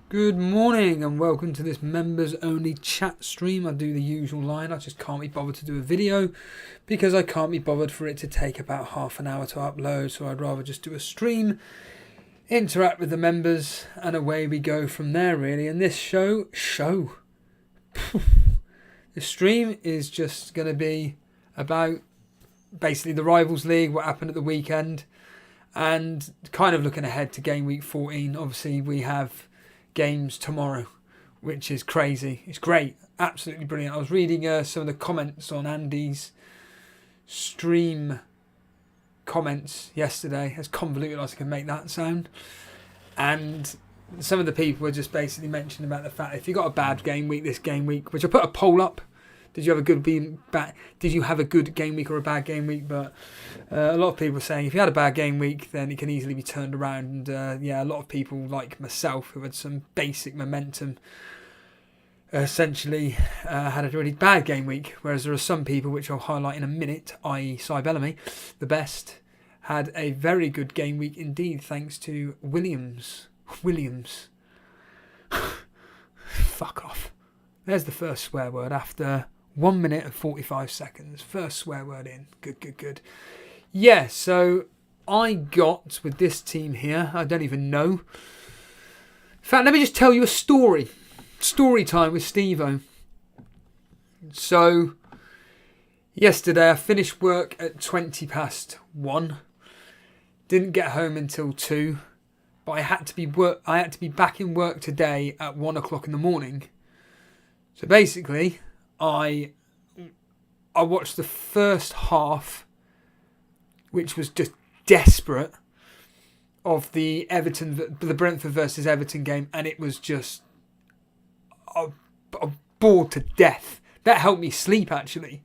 Good morning and welcome to this members only chat stream. I do the usual line, I just can't be bothered to do a video because I can't be bothered for it to take about half an hour to upload, so I'd rather just do a stream, interact with the members and away we go from there really. And this the stream is just going to be about basically the Rivals League, what happened at the weekend, and kind of looking ahead to Gameweek 14. Obviously we have games tomorrow, which is crazy. It's great, absolutely brilliant. I was reading some of the comments on Andy's stream comments yesterday, as convoluted as I can make that sound, and some of the people were just basically mentioning about the fact if you got a bad game week this game week, which I put a poll up, did you have a good game week or a bad game week? But a lot of people are saying if you had a bad game week, then it can easily be turned around. And a lot of people like myself who had some basic momentum essentially had a really bad game week. Whereas there are some people, which I'll highlight in a minute, i.e. Cy Bellamy, the best, had a very good game week indeed, thanks to Williams. Fuck off. There's the first swear word after 1 minute and 45 seconds. First swear word in. Good. Yeah, so I got with this team here, I don't even know. In fact, let me just tell you a story. Story time with Steve-O. So, yesterday I finished work at 1:20. Didn't get home until 2. But I had to be back in work today at 1 o'clock in the morning. So basically, I watched the first half, which was just desperate, of the Brentford versus Everton game, and it was just bored to death. That helped me sleep actually.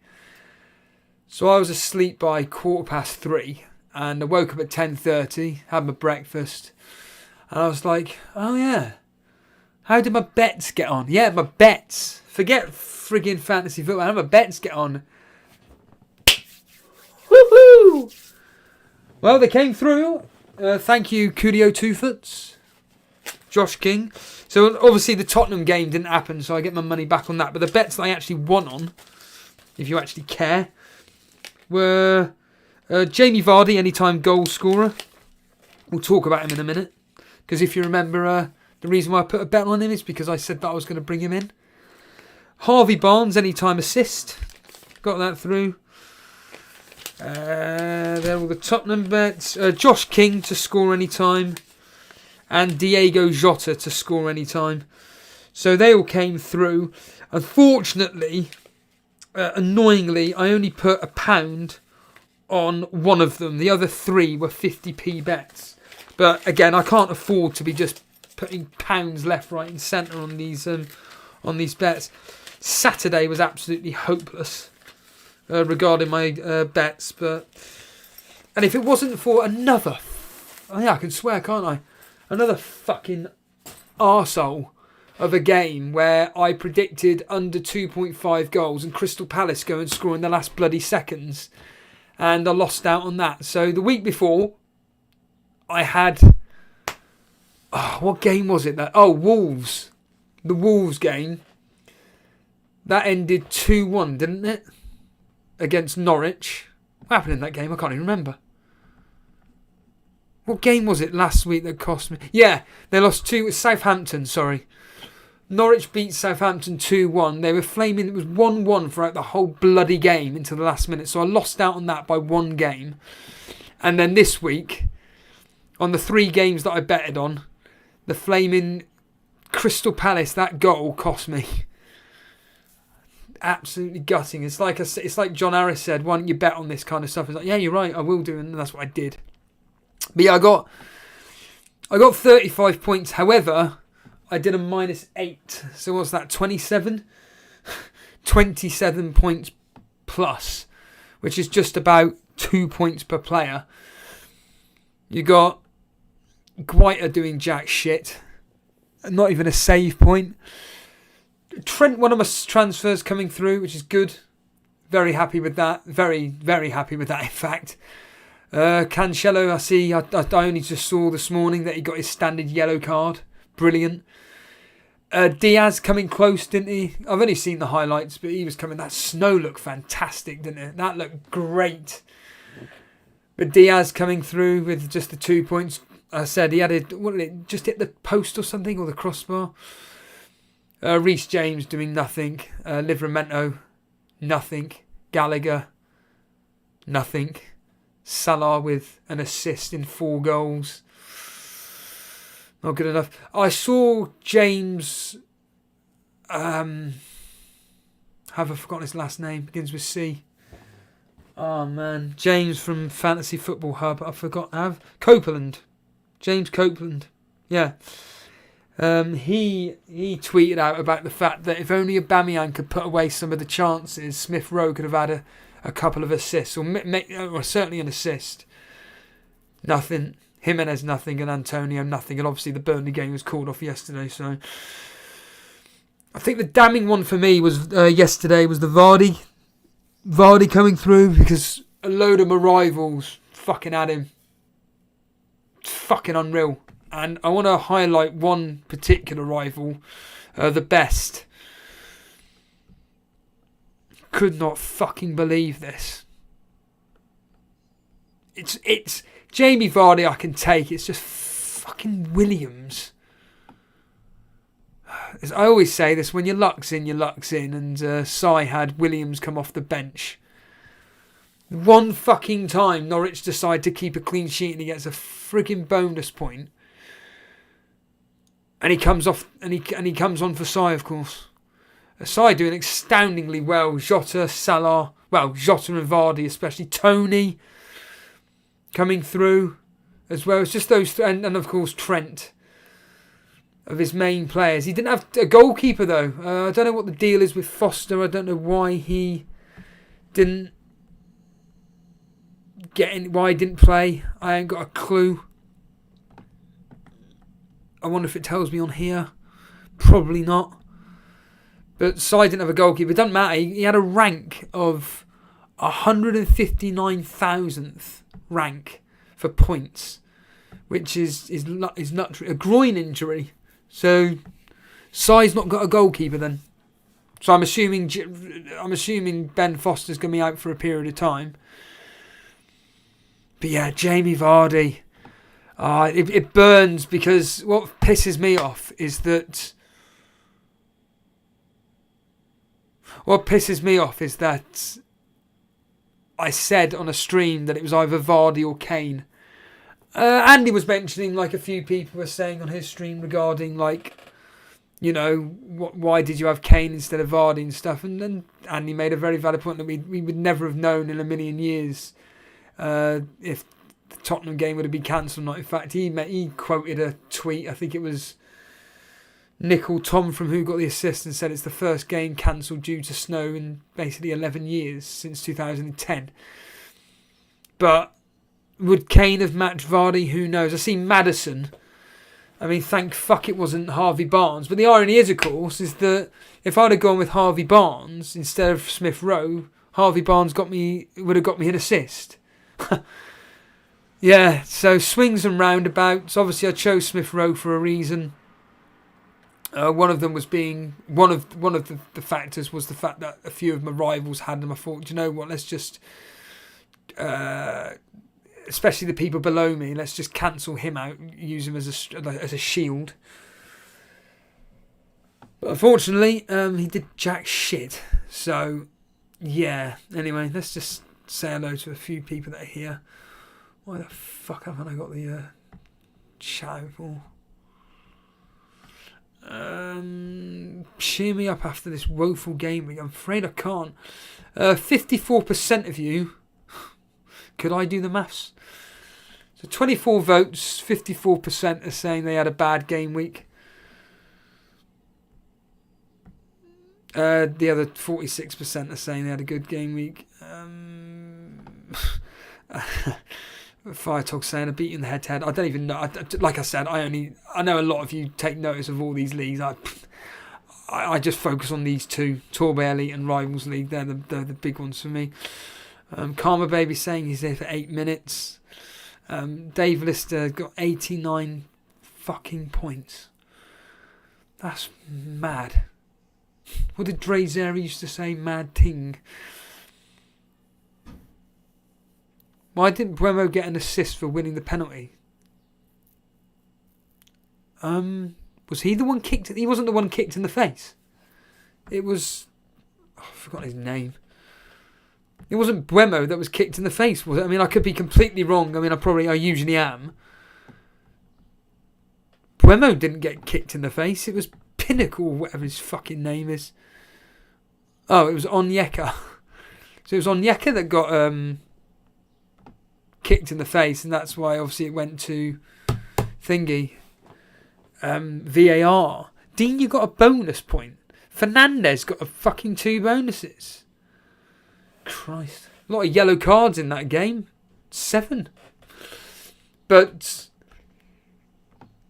So I was asleep by 3:15, and I woke up at 10:30, had my breakfast, and I was like, oh yeah, how did my bets get on? Yeah, my bets. Forget friggin' fantasy football. How did my bets get on? Woohoo! Well, they came through. Thank you, Cudio Two-Foots. Josh King. So, obviously, the Tottenham game didn't happen, so I get my money back on that. But the bets that I actually won on, if you actually care, were Jamie Vardy, anytime goal scorer. We'll talk about him in a minute. Because if you remember, the reason why I put a bet on him is because I said that I was going to bring him in. Harvey Barnes, anytime assist. Got that through. They're all the Tottenham bets. Josh King to score anytime. And Diego Jota to score anytime. So they all came through. Unfortunately, annoyingly, I only put £1 on one of them. The other 3 were 50p bets. But again, I can't afford to be just putting pounds left, right and centre on these bets. Saturday was absolutely hopeless regarding my bets, and if it wasn't for another, I can swear, can't I? Another fucking arsehole of a game where I predicted under 2.5 goals and Crystal Palace go and score in the last bloody seconds, and I lost out on that. So the week before, I had what game was it? Wolves. The Wolves game. That ended 2-1, didn't it? Against Norwich. What happened in that game? I can't even remember. What game was it last week that cost me? Yeah, they lost 2 with Southampton, sorry. Norwich beat Southampton 2-1. They were flaming. It was 1-1 throughout the whole bloody game until the last minute. So I lost out on that by 1 game. And then this week, on the 3 games that I betted on, the flaming Crystal Palace, that goal cost me. Absolutely gutting. It's like John Harris said, why don't you bet on this kind of stuff? It's like, yeah, you're right, I will do, and that's what I did. But yeah, I got 35 points. However, I did a -8. So what's that? 27? 27 points plus, which is just about 2 points per player. You got Guaita doing jack shit. Not even a save point. Trent, one of my transfers coming through, which is good. Very happy with that. Very, very happy with that, in fact. Cancelo, I only just saw this morning that he got his standard yellow card. Brilliant. Diaz coming close, didn't he? I've only seen the highlights, but he was coming. That snow looked fantastic, didn't it? That looked great. But Diaz coming through with just the 2 points. I said he had just hit the post or something, or the crossbar. Reece James doing nothing. Livramento, nothing. Gallagher, nothing. Salah with an assist in 4 goals. Not good enough. I saw James. Have I forgotten his last name? Begins with C. Oh man, James from Fantasy Football Hub. I forgot. Copeland. James Copeland. Yeah. He tweeted out about the fact that if only Aubameyang could put away some of the chances, Smith Rowe could have had a couple of assists, or certainly an assist. Nothing. Jimenez nothing, and Antonio nothing, and obviously the Burnley game was called off yesterday. So I think the damning one for me was yesterday was the Vardy coming through, because a load of my rivals fucking had him. It's fucking unreal. And I want to highlight one particular rival, the best. Could not fucking believe this. It's Jamie Vardy I can take. It's just fucking Williams. As I always say this, when your luck's in, your luck's in. And Sai had Williams come off the bench. One fucking time Norwich decide to keep a clean sheet and he gets a frigging bonus point. And he comes off, and he comes on for Sai, of course. Sai doing astoundingly well. Jota, Salah, Jota and Vardy, especially Tony coming through as well. It's just those, and of course Trent, of his main players. He didn't have a goalkeeper though. I don't know what the deal is with Foster. I don't know why he didn't why he didn't play. I ain't got a clue. I wonder if it tells me on here. Probably not. But Sai didn't have a goalkeeper. It doesn't matter. He had a rank of 159,000th rank for points, which is not a groin injury. So Sai's not got a goalkeeper then. So I'm assuming Ben Foster's going to be out for a period of time. But yeah, Jamie Vardy. It burns, because what pisses me off is that I said on a stream that it was either Vardy or Kane. Andy was mentioning, like a few people were saying on his stream regarding, like, you know, why did you have Kane instead of Vardy and stuff? And then Andy made a very valid point that we would never have known in a million years if the Tottenham game would have been cancelled or not. In fact, he quoted a tweet. I think it was Nickel Tom from Who Got the Assist, and said it's the first game cancelled due to snow in basically 11 years since 2010. But would Kane have matched Vardy? Who knows? I see Maddison. I mean, thank fuck it wasn't Harvey Barnes. But the irony is, of course, is that if I'd have gone with Harvey Barnes instead of Smith Rowe, Harvey Barnes would have got me an assist. Yeah, so swings and roundabouts. Obviously, I chose Smith Rowe for a reason. One of them was being one of the factors was the fact that a few of my rivals had them. I thought, you know what? Let's just, especially the people below me, let's just cancel him out, use him as a shield. But unfortunately, he did jack shit. So yeah. Anyway, let's just say hello to a few people that are here. Why the fuck haven't I got the chat for? Cheer me up after this woeful game week. I'm afraid I can't. 54% of you. Could I do the maths? So 24 votes, 54% are saying they had a bad game week. The other 46% are saying they had a good game week. Firetog saying I beat you in the head-to-head. I don't even know. Like I said, I know a lot of you take notice of all these leagues. I just focus on these two, Torbay Elite and Rivals League. They're the big ones for me. Karma Baby saying he's there for 8 minutes. Dave Lister got 89 fucking points. That's mad. What did Drazera used to say? Mad ting. Why didn't Buemo get an assist for winning the penalty? Was he the one kicked? He wasn't the one kicked in the face. It was... Oh, I forgot his name. It wasn't Buemo that was kicked in the face, was it? I mean, I could be completely wrong. I mean, I usually am. Buemo didn't get kicked in the face. It was Pinnacle, whatever his fucking name is. Oh, it was Onyeka. So it was Onyeka that got kicked in the face, and that's why obviously it went to thingy. VAR. Dean, you got a bonus point. Fernandez got a fucking 2 bonuses. Christ. A lot of yellow cards in that game. 7. But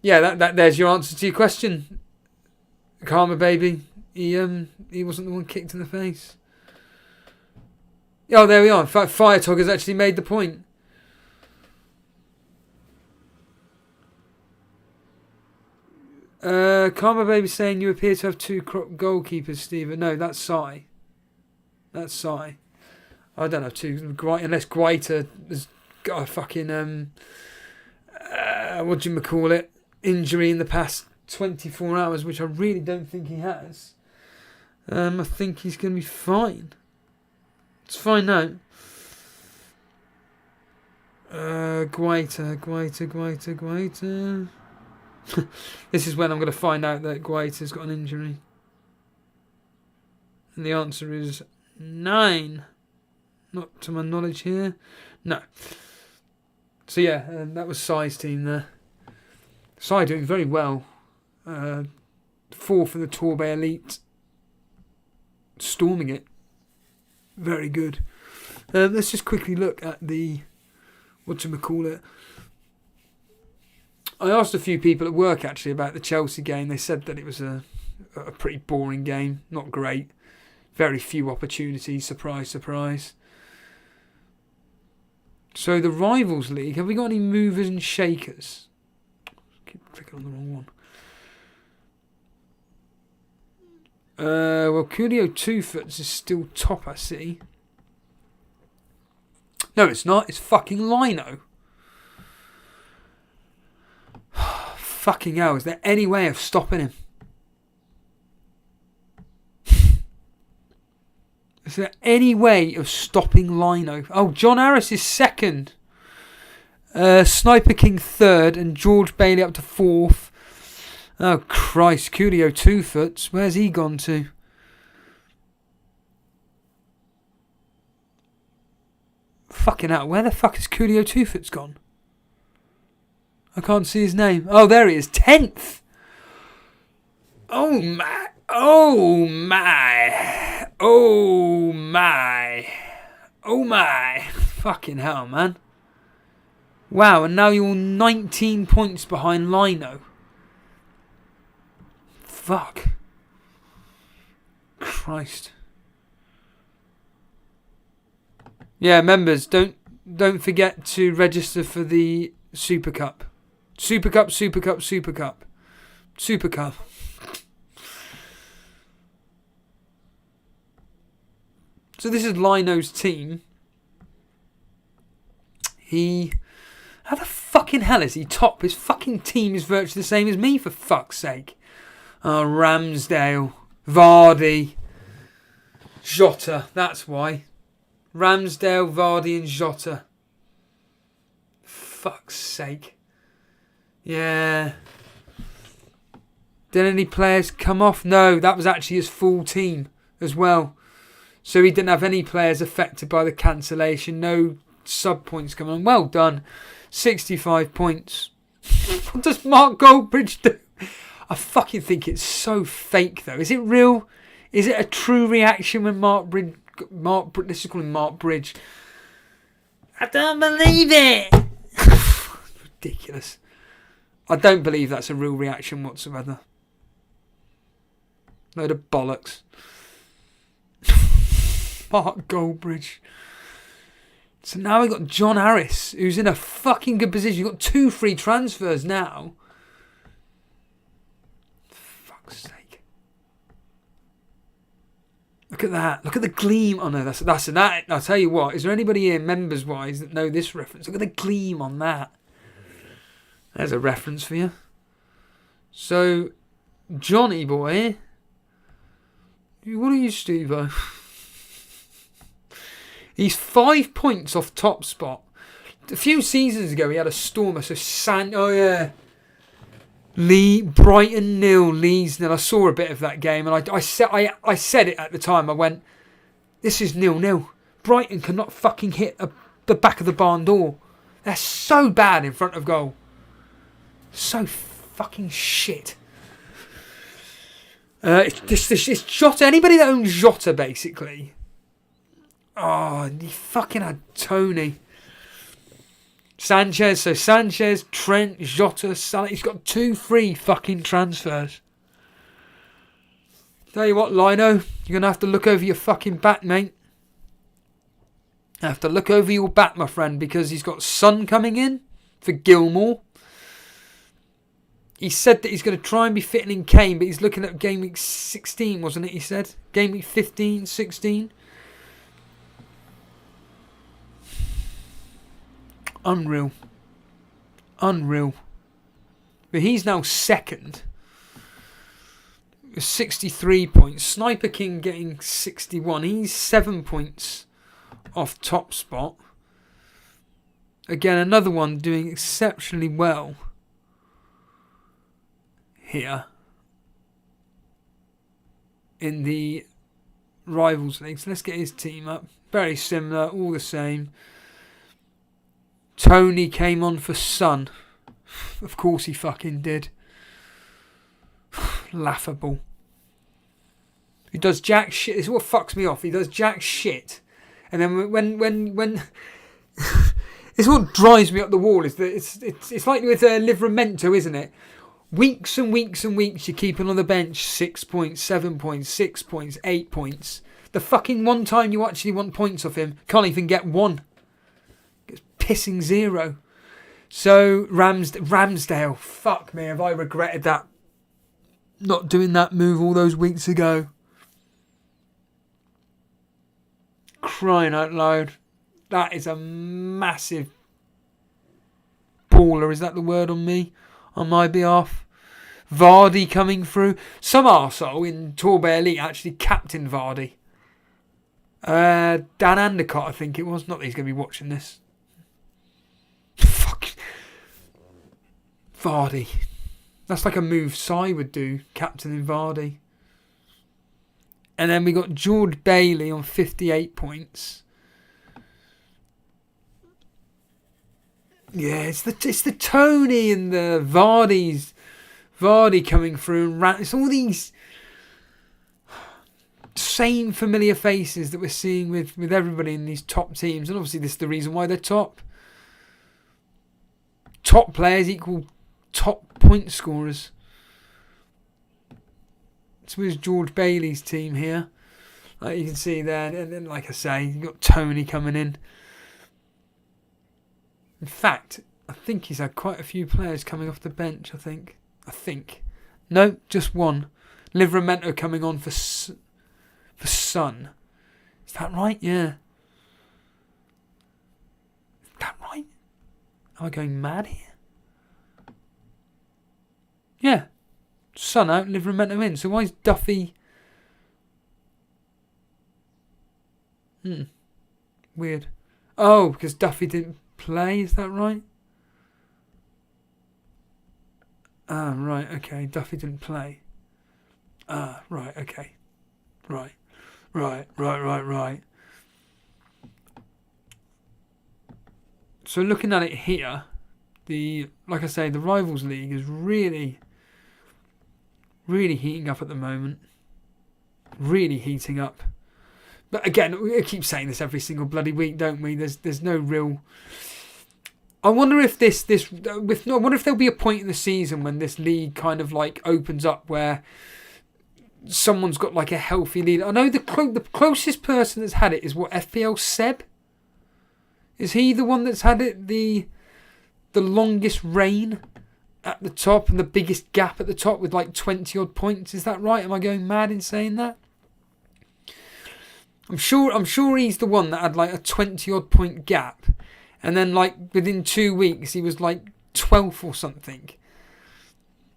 yeah, that there's your answer to your question. Karma baby. He wasn't the one kicked in the face. Oh, there we are. In fact, Firetog has actually made the point. Karma baby saying you appear to have 2 goalkeepers, Stephen. No, that's Sai. That's Sai. I don't have 2, unless Guaita has got a fucking what do you call it, injury in the past 24 hours, which I really don't think he has. I think he's going to be fine. Let's find out. Guaita. This is when I'm going to find out that Guaita's got an injury. And the answer is 9. Not to my knowledge here. No. So yeah, that was Sai's team there. Sai doing very well. 4 for the Torbay Elite. Storming it. Very good. Let's just quickly look at the... whatchamacallit. I asked a few people at work actually about the Chelsea game. They said that it was a pretty boring game. Not great. Very few opportunities. Surprise, surprise. So the Rivals League, have we got any movers and shakers? Keep clicking on the wrong one. Well, Coolio 2-Foots is still top, I see. No, it's not. It's fucking Lino. Fucking hell, is there any way of stopping him? Is there any way of stopping Lino? Oh, John Harris is 2nd. Sniper King 3rd and George Bailey up to 4th. Oh, Christ. Coolio 2-Foots. Where's he gone to? Fucking hell. Where the fuck is Coolio 2-Foots gone? I can't see his name. Oh, there he is. 10th. Oh, my. Oh, my. Oh, my. Oh, my. Fucking hell, man. Wow, and now you're 19 points behind Lino. Fuck. Christ. Yeah, members, don't forget to register for the Super Cup. Super Cup. So this is Lino's team. How the fucking hell is he top? His fucking team is virtually the same as me, for fuck's sake. Oh, Ramsdale, Vardy, Jota, that's why. Ramsdale, Vardy and Jota. Fuck's sake. Yeah. Did any players come off? No, that was actually his full team as well. So he didn't have any players affected by the cancellation. No sub points coming on. Well done. 65 points. What does Mark Goldbridge do? I fucking think it's so fake though. Is it real? Is it a true reaction when let's just call him Mark Bridge. I don't believe it. Ridiculous. I don't believe that's a real reaction whatsoever. Load of bollocks. Mark Goldbridge. So now we've got John Harris, who's in a fucking good position. You've got 2 free transfers now. Fuck's Look at that. Look at the gleam. Oh no, that's that. I'll tell you what. Is there anybody here, members wise, that know this reference? Look at the gleam on that. There's a reference for you. So, Johnny boy, what are you, Steve-O? He's 5 points off top spot. A few seasons ago, he had a stormer. So Brighton 0, Leeds 0. I saw a bit of that game, and I said it at the time. I went, this is 0-0. Brighton cannot fucking hit the back of the barn door. They're so bad in front of goal. So fucking shit. It's Jota. Anybody that owns Jota, basically. Oh, he fucking had Tony. Sanchez. So Sanchez, Trent, Jota, Salah. He's got 2 free fucking transfers. Tell you what, Lino, you're going to have to look over your fucking back, mate. You have to look over your back, my friend, because he's got Son coming in for Gilmore. He said that he's going to try and be fitting in Kane, but he's looking at game week 16, wasn't it, he said? Game week 15, 16. Unreal. But he's now second. With 63 points. Sniper King getting 61. He's 7 points off top spot. Again, another one doing exceptionally well here in the Rivals League. So let's get his team up. Very similar, all the same. Tony came on for Son. Of course he fucking did. Laughable. He does jack shit. This is what fucks me off. He does jack shit. And then when it's what drives me up the wall is that it's like with Livramento, isn't it? Weeks and weeks and weeks you're keeping on the bench 6 points, 7 points, 6 points, 8 points. The fucking one time you actually want points off him, can't even get one. It's pissing 0. So Ramsdale, fuck me, have I regretted that. Not doing that move all those weeks ago. Crying out loud. That is a massive baller. Is that the word on me? On my behalf? Vardy coming through. Some arsehole in Torbay Elite actually captained Vardy. Dan Andicott, I think it was. Not that he's going to be watching this. Fuck. Vardy. That's like a move Sai would do, captaining Vardy. And then we got George Bailey on 58 points. Yeah, it's the Tony and the Vardy coming through. And it's all these same familiar faces that we're seeing with everybody in these top teams. And obviously this is the reason why they're top. Top players equal top point scorers. So here's George Bailey's team here. Like you can see there. And then, like I say, you've got Tony coming in. In fact, I think he's had quite a few players coming off the bench, I think. No, just one. Livramento coming on for Son. Is that right? Yeah. Is that right? Am I going mad here? Yeah. Son out, Livramento in. So why is Duffy... Weird. Oh, because Duffy didn't play, is that right? Ah, right, okay. Duffy didn't play. Ah, right, okay. Right. So looking at it here, like I say, the Rivals League is really heating up at the moment. Really heating up. But again, we keep saying this every single bloody week, don't we? There's no real... I wonder if I wonder if there'll be a point in the season when this league kind of like opens up where someone's got like a healthy lead. I know the closest person that's had it is what, FPL Seb? Is he the one that's had it the longest reign at the top and the biggest gap at the top with like 20 odd points? Is that right? Am I going mad in saying that? I'm sure he's the one that had like a 20 odd point gap, and then like within 2 weeks he was like 12th or something.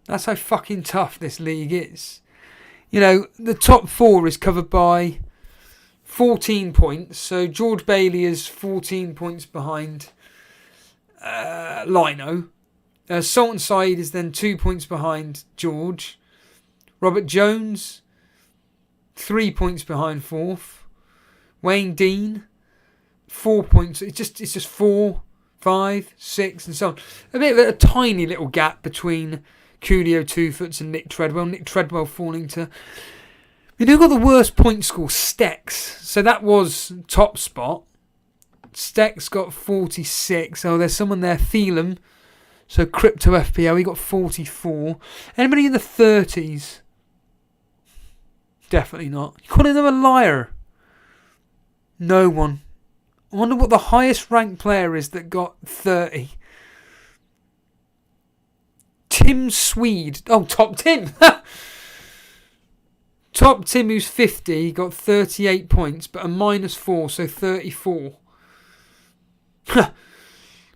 That's how fucking tough this league is. You know, the top 4 is covered by 14 points. So George Bailey is 14 points behind Lino. Sultan Saeed is then 2 points behind George. Robert Jones, 3 points behind 4th. Wayne Dean, 4 points. It's just 4, 5, 6 and so on. A bit of a tiny little gap between Coolio 2foots and Nick Treadwell. Nick Treadwell falling to... You know, got the worst point score, Stex. So that was top spot. Stex got 46. Oh, there's someone there, Phelan. So Crypto FPL, he got 44. Anybody in the 30s? Definitely not. You calling them a liar? No one. I wonder what the highest ranked player is that got 30. Tim Swede. Oh, Top Tim. Top Tim, who's 50, got 38 points, but a -4, so 34.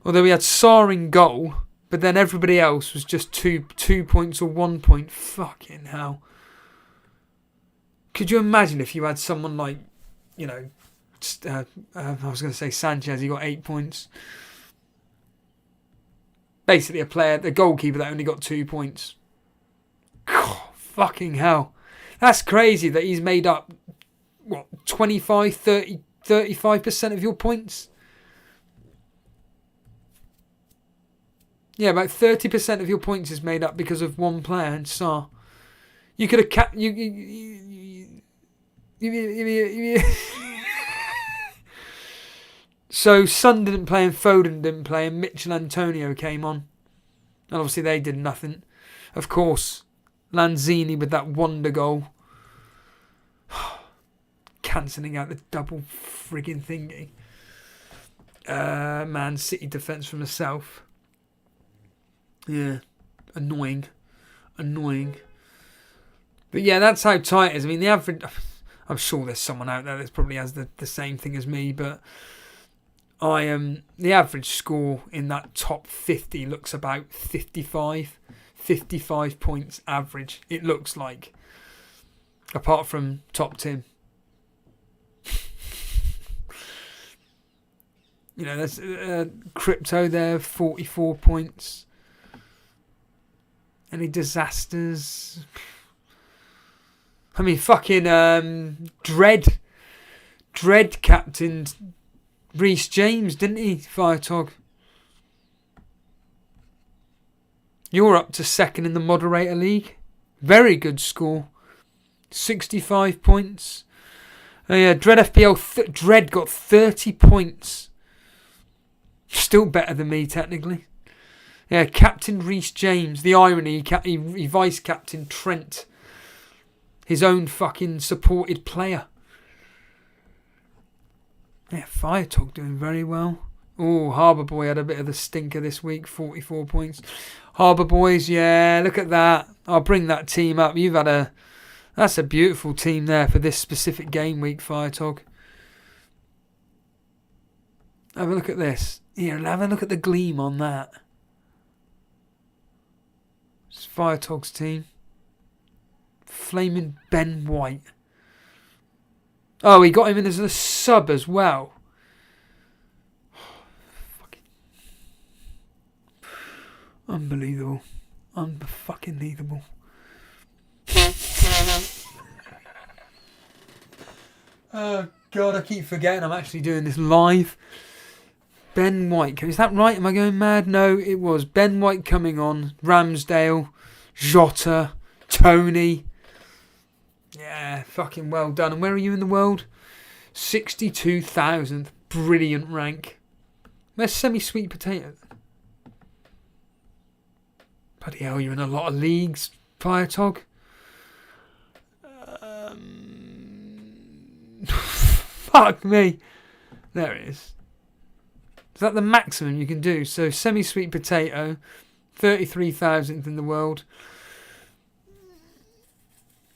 Although we had Saar in goal, but then everybody else was just 2 points or 1 point. Fucking hell. Could you imagine if you had someone like, you know, I was going to say Sanchez, he got 8 points. Basically a player, the goalkeeper that only got 2 points. God, fucking hell. That's crazy that he's made up, what, 25, 30, 35% of your points? Yeah, about 30% of your points is made up because of one player, and Saar. You could have So Son didn't play and Foden didn't play and Mitchell Antonio came on. And obviously they did nothing. Of course, Lanzini with that wonder goal. Cancelling out the double frigging thingy. Man City defence from the south. Yeah. Annoying. But yeah, that's how tight it is. I mean, the average... I'm sure there's someone out there that probably has the same thing as me, but the average score in that top 50 looks about 55 points average. It looks like, apart from Top Tim. You know, there's Crypto there, 44 points. Any disasters? I mean, fucking Dread captained Reece James, didn't he, Firetog? You're up to second in the moderator league. Very good score. 65 points. Oh yeah, Dread FPL. Dread got 30 points. Still better than me, technically. Yeah, Captain Reece James. The irony, he vice-captain Trent. His own fucking supported player. Yeah, Firetog doing very well. Oh, Harbour Boy had a bit of the stinker this week. 44 points. Harbour Boys, yeah, look at that. I'll bring that team up. That's a beautiful team there for this specific game week, Firetog. Have a look at this. Here, have a look at the gleam on that. It's Firetog's team. Flaming Ben White. Oh, he got him in as a sub as well. Fucking unbelievable. Unfucking-believable. Oh, God, I keep forgetting I'm actually doing this live. Ben White. Is that right? Am I going mad? No, it was. Ben White coming on. Ramsdale. Jota. Tony. Yeah, fucking well done. And where are you in the world? 62,000th. Brilliant rank. Where's Semi-Sweet Potato? Bloody hell, you're in a lot of leagues, Firetog. Fuck me. There it is. Is that the maximum you can do? So Semi-Sweet Potato, 33,000th in the world.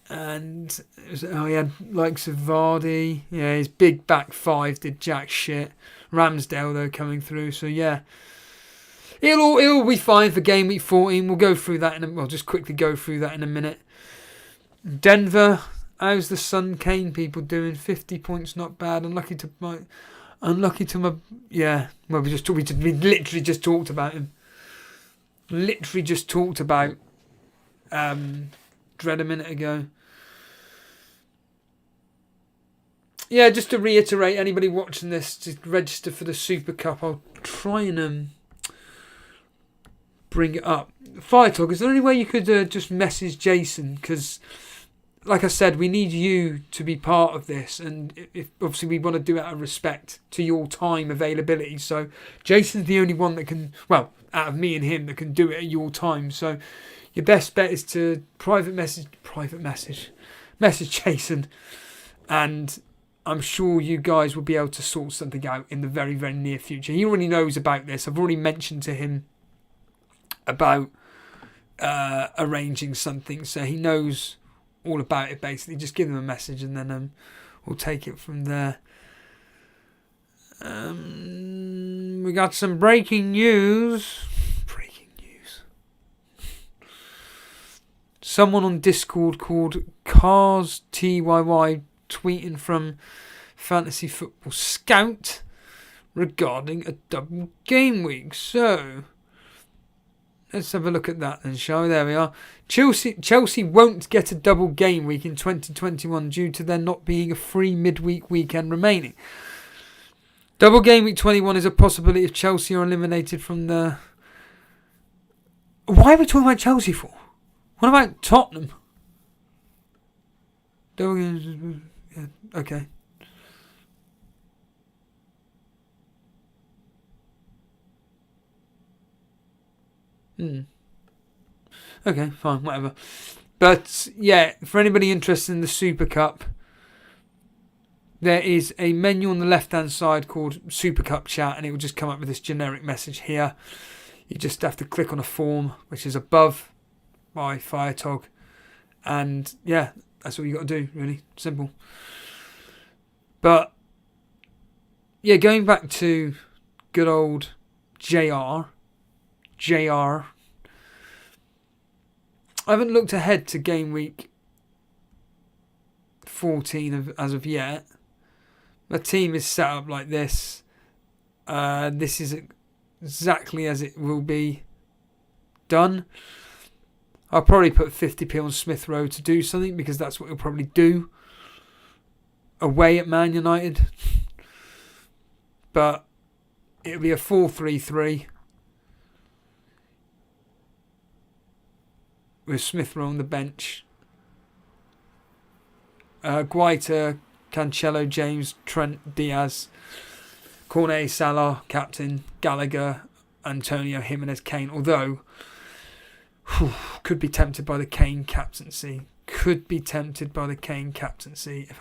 And he had likes of Vardy. Yeah, his big back five did jack shit. Ramsdale though coming through. So yeah, it'll be fine for game week 14. We'll go through that we'll just quickly go through that in a minute. Denver, how's the Son Kane people doing? 50 points, not bad. Unlucky to my. Yeah. Well, we literally just talked about him. Literally just talked about Dread a minute ago. Yeah, just to reiterate, anybody watching this, just register for the Super Cup. I'll try and bring it up. Fire Talk, is there any way you could just message Jason? Because, like I said, we need you to be part of this. And if obviously we want to do it out of respect to your time availability. So Jason's the only one that can, well, out of me and him, that can do it at your time. So your best bet is to message Jason, and I'm sure you guys will be able to sort something out in the very, very near future. He already knows about this. I've already mentioned to him about arranging something, so he knows all about it basically. Just give him a message and then we'll take it from there. We got some breaking news. Someone on Discord called Cars TYY tweeting from Fantasy Football Scout regarding a double game week. So let's have a look at that then, shall we? There we are. Chelsea won't get a double game week in 2021 due to there not being a free midweek weekend remaining. Double game week 21 is a possibility if Chelsea are eliminated from the... Why are we talking about Chelsea for? What about Tottenham? Double games... Yeah, okay. Okay, fine, whatever. But yeah, for anybody interested in the Super Cup, there is a menu on the left-hand side called Super Cup Chat, and it will just come up with this generic message here. You just have to click on a form, which is above by Firetog, and yeah, that's all you got to do, really simple. But yeah, going back to good old JR. I haven't looked ahead to game week 14 as of yet. My team is set up like this. This is exactly as it will be done. I'll probably put 50p on Smith Rowe to do something, because that's what he'll probably do away at Man United. But it'll be a 4-3-3 with Smith Rowe on the bench. Guaita, Cancelo, James, Trent, Diaz, Cornet, Salah, captain, Gallagher, Antonio, Jimenez, Kane. Although, could be tempted by the Kane captaincy. If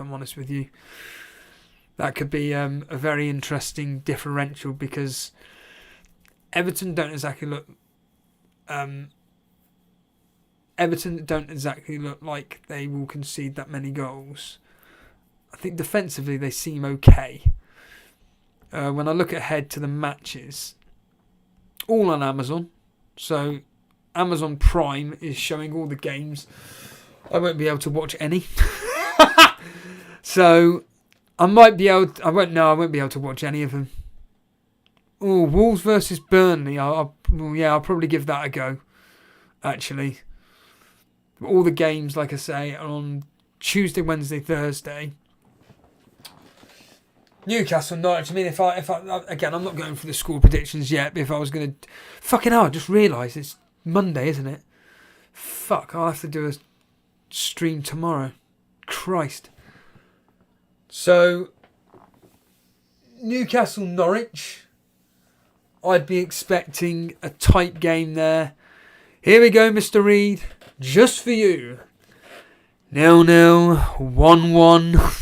I'm honest with you. That could be a very interesting differential, because Everton don't exactly look like they will concede that many goals. I think defensively they seem okay. When I look ahead to the matches, all on Amazon, so Amazon Prime is showing all the games. I won't be able to watch any. So I won't be able to watch any of them. Oh, Wolves versus Burnley. I'll probably give that a go, actually. All the games, like I say, are on Tuesday, Wednesday, Thursday. Newcastle, Norwich. I mean, if I again, I'm not going for the score predictions yet. But if I was going to, fucking hell, I just realised it's Monday, isn't it? Fuck, I'll have to do a stream tomorrow. Christ. So, Newcastle, Norwich. I'd be expecting a tight game there. Here we go, Mr. Reed. Just for you. 0-0, 1-1.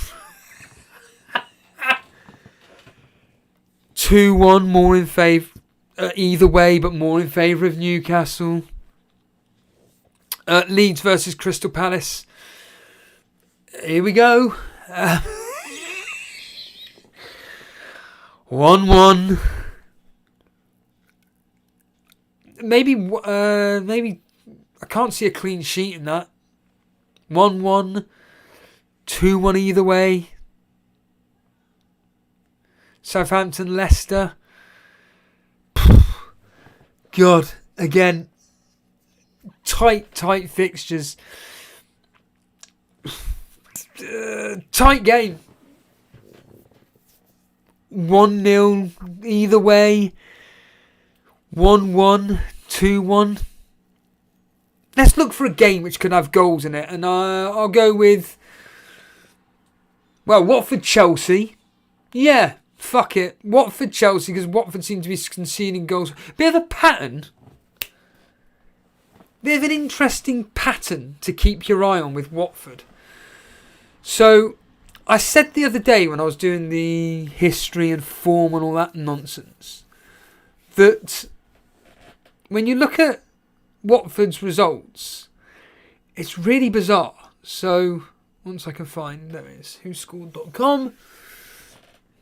2-1, more in favour. Either way, but more in favour of Newcastle. Leeds versus Crystal Palace. Here we go. 1-1. Maybe I can't see a clean sheet in that. 1-1, 2-1 either way. Southampton, Leicester. God, again, tight fixtures. Tight game. 1-0 either way. 1-1, 2-1. Let's look for a game which could have goals in it. And I'll go with, well, Watford-Chelsea. Yeah, fuck it. Watford-Chelsea, because Watford seem to be conceding goals. Bit of a pattern. Bit of an interesting pattern to keep your eye on with Watford. So, I said the other day when I was doing the history and form and all that nonsense, that when you look at Watford's results, it's really bizarre. So, once I can find, there it is, whoscored.com,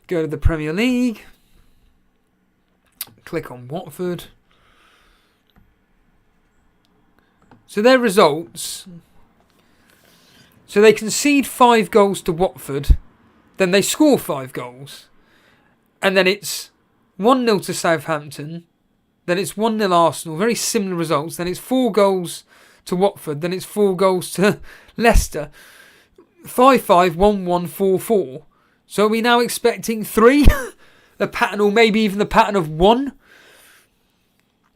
go to the Premier League, click on Watford. So their results, so they concede 5 goals to Watford, then they score 5 goals, and then it's 1-0 to Southampton, then it's 1-0 Arsenal, very similar results, then it's 4 goals to Watford, then it's 4 goals to Leicester, 5-5, 1-1, 4-4. So are we now expecting 3? The pattern, or maybe even the pattern of 1?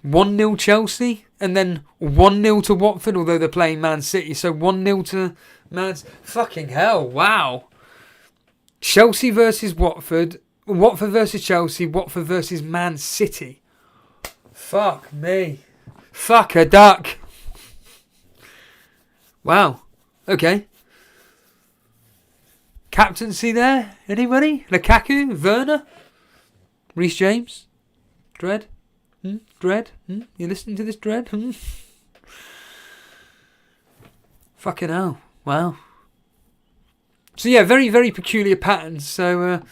1-0 Chelsea, and then 1-0 to Watford, although they're playing Man City, so 1-0 to Man City. Fucking hell, wow. Chelsea versus Watford, Watford versus Chelsea, Watford versus Man City. Fuck me. Fuck a duck. Wow. Okay. Captaincy there? Anybody? Lukaku? Werner? Reece James? Dread? Dread? You listening to this, Dread? Fucking hell. Wow. So yeah, very, very peculiar patterns. So,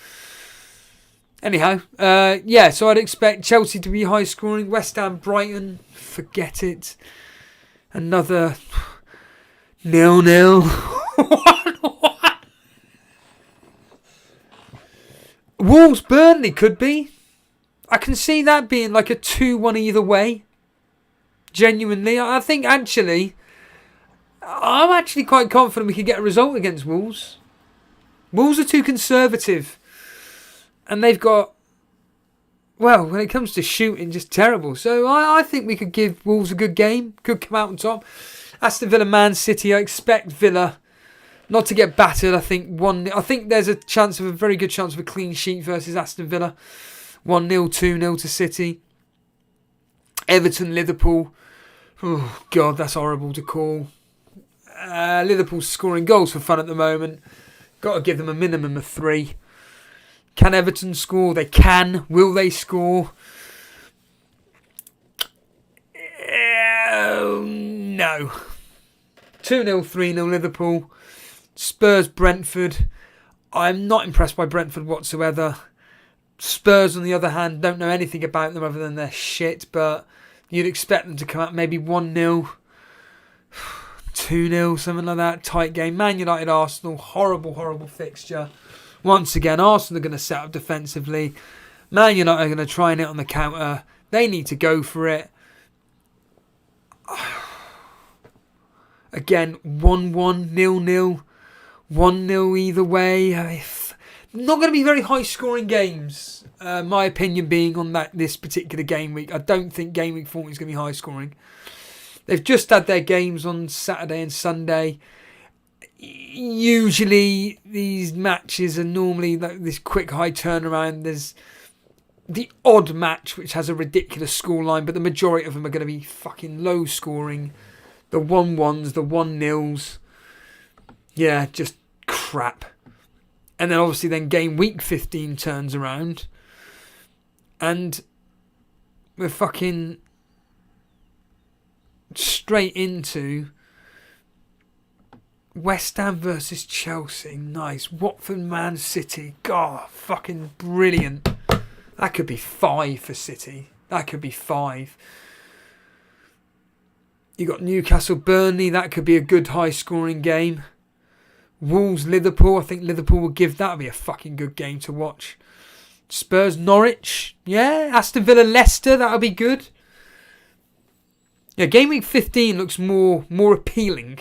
anyhow, yeah, so I'd expect Chelsea to be high scoring. West Ham, Brighton, forget it. Another 0-0. 1-1. Wolves, Burnley could be. I can see that being like a 2-1 either way. Genuinely. I think I'm actually quite confident we could get a result against Wolves. Wolves are too conservative. And they've got, well, when it comes to shooting, just terrible. So I think we could give Wolves a good game. Could come out on top. Aston Villa, Man City. I expect Villa not to get battered. I think there's a very good chance of a clean sheet versus Aston Villa. 1-0, 2-0 to City. Everton, Liverpool. Oh, God, that's horrible to call. Liverpool's scoring goals for fun at the moment. Got to give them a minimum of 3. Can Everton score? They can. Will they score? No. 2-0, 3-0 Liverpool. Spurs, Brentford. I'm not impressed by Brentford whatsoever. Spurs, on the other hand, don't know anything about them other than their shit, but you'd expect them to come out maybe 1-0, 2-0, something like that. Tight game. Man United, Arsenal, horrible, horrible fixture. Once again, Arsenal are going to set up defensively. Man United are going to try and hit on the counter. They need to go for it. Again, 1-1, 0-0, 1-0 either way. Not going to be very high-scoring games. My opinion being on this particular game week. I don't think game week 14 is going to be high-scoring. They've just had their games on Saturday and Sunday. Usually, these matches are normally like this quick high turnaround. There's the odd match which has a ridiculous scoreline, but the majority of them are going to be fucking low-scoring. The 1-1s, the 1-0s. Yeah, just crap. And then obviously game week 15 turns around. And we're fucking straight into West Ham versus Chelsea. Nice. Watford, Man City. God, fucking brilliant. That could be 5 for City. That could be 5. You got Newcastle, Burnley. That could be a good high-scoring game. Wolves, Liverpool. I think Liverpool will give that. That'll be a fucking good game to watch. Spurs, Norwich. Yeah. Aston Villa, Leicester. That'll be good. Yeah, Gameweek 15 looks more appealing.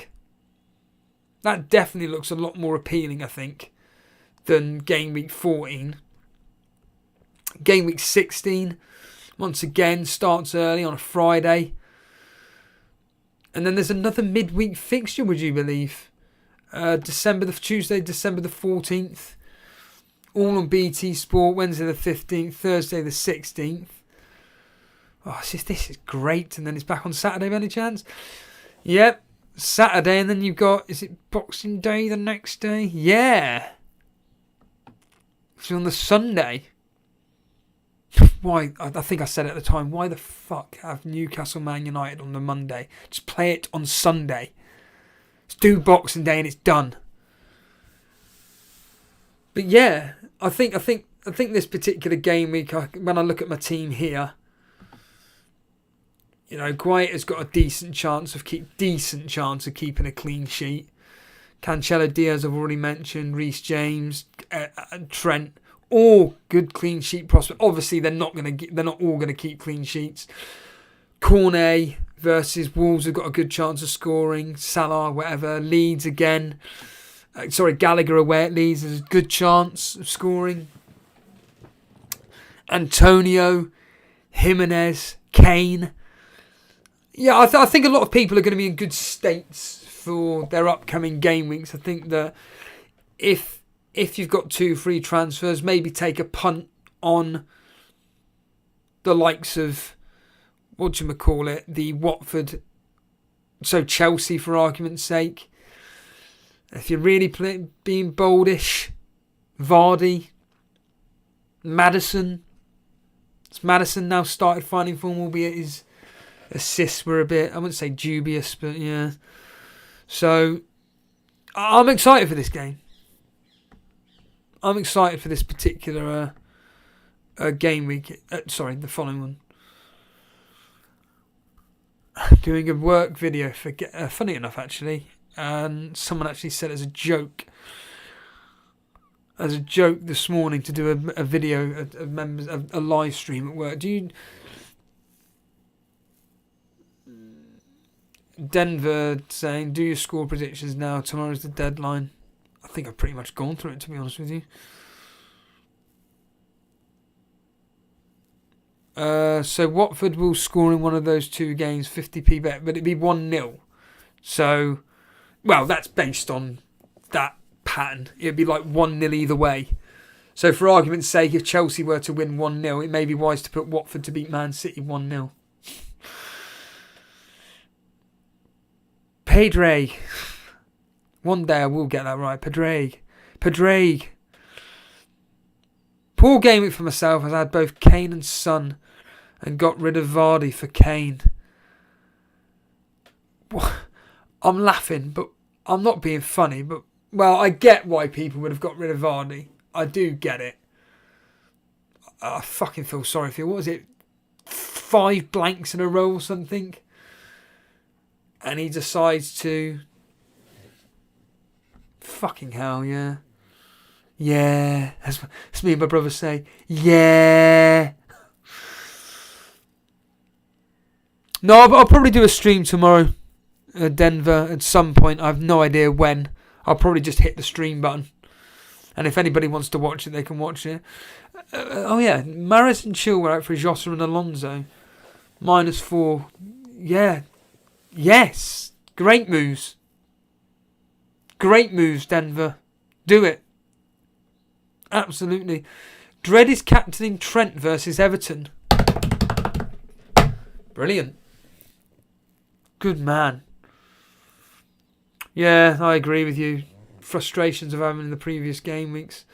That definitely looks a lot more appealing, I think, than Gameweek 14. Gameweek 16, once again, starts early on a Friday. And then there's another midweek fixture, would you believe? Tuesday, December the 14th. All on BT Sport, Wednesday the 15th, Thursday the 16th. Oh, this is great. And then it's back on Saturday, by any chance? Yep. Saturday, and then you've got, is it Boxing Day the next day? Yeah. It's on the Sunday. Why? I think I said it at the time. Why the fuck have Newcastle Man United on the Monday? Just play it on Sunday. Just do Boxing Day and it's done. But yeah, I think this particular game week, when I look at my team here, you know, Guaita has got a decent chance of keeping a clean sheet. Cancelo, Diaz, I've already mentioned. Reece James, Trent, all good clean sheet prospects. Obviously, they're not all gonna keep clean sheets. Cornet versus Wolves have got a good chance of scoring. Salah, whatever. Leeds again. Gallagher away at Leeds has a good chance of scoring. Antonio, Jimenez, Kane. Yeah, I think a lot of people are going to be in good states for their upcoming game weeks. I think that if you've got 2 free transfers, maybe take a punt on the likes of, the Watford, so Chelsea for argument's sake. If you're really being boldish, Vardy, Maddison. Has Maddison now started finding form, albeit his assists were a bit, I wouldn't say dubious, but yeah. So, I'm excited for this game. I'm excited for this particular game week. The following one. Doing a work video for funny enough, actually. And someone actually said as a joke this morning to do a video, a live stream at work. Denver saying, do your score predictions now. Tomorrow's the deadline. I think I've pretty much gone through it, to be honest with you. So Watford will score in one of those 2 games, 50p bet, but it'd be 1-0. So, well, that's based on that pattern. It'd be like 1-0 either way. So for argument's sake, if Chelsea were to win 1-0, it may be wise to put Watford to beat Man City 1-0. Pedre. One day I will get that right. Pedre. Poor game week for myself. I've had both Kane and Son and got rid of Vardy for Kane. I'm laughing, but I'm not being funny. But, well, I get why people would have got rid of Vardy. I do get it. I fucking feel sorry for you. What was it? 5 blanks in a row or something? And he decides to... Fucking hell, yeah. Yeah. As me and my brother say. Yeah. No, I'll probably do a stream tomorrow. Denver at some point. I have no idea when. I'll probably just hit the stream button. And if anybody wants to watch it, they can watch it. Oh, yeah. Maris and Chilwell out for Jota and Alonso. -4. Yeah. Yes. Great moves. Great moves, Denver. Do it. Absolutely. Dredd is captaining Trent versus Everton. Brilliant. Good man. Yeah, I agree with you. Frustrations of having in the previous game weeks.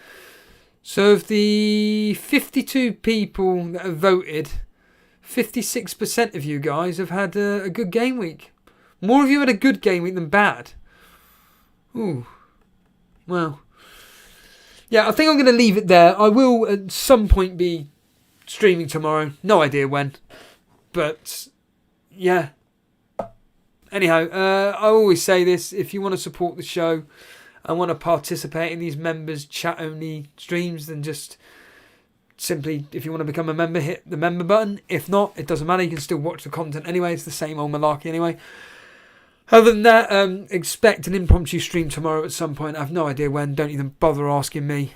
So of the 52 people that have voted, 56% of you guys have had a good game week. More of you had a good game week than bad. Ooh. Well. Yeah, I think I'm going to leave it there. I will at some point be streaming tomorrow. No idea when. But, yeah. Anyhow, I always say this. If you want to support the show and want to participate in these members chat-only streams, then just simply, if you want to become a member, hit the member button. If not, it doesn't matter. You can still watch the content anyway. It's the same old malarkey anyway. Other than that, expect an impromptu stream tomorrow at some point. I have no idea when. Don't even bother asking me.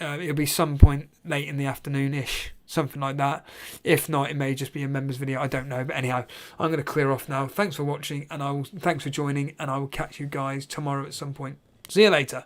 It'll be some point late in the afternoon-ish. Something like that. If not, it may just be a members video. I don't know. But anyhow, I'm going to clear off now. Thanks for watching, and thanks for joining, and I will catch you guys tomorrow at some point. See you later.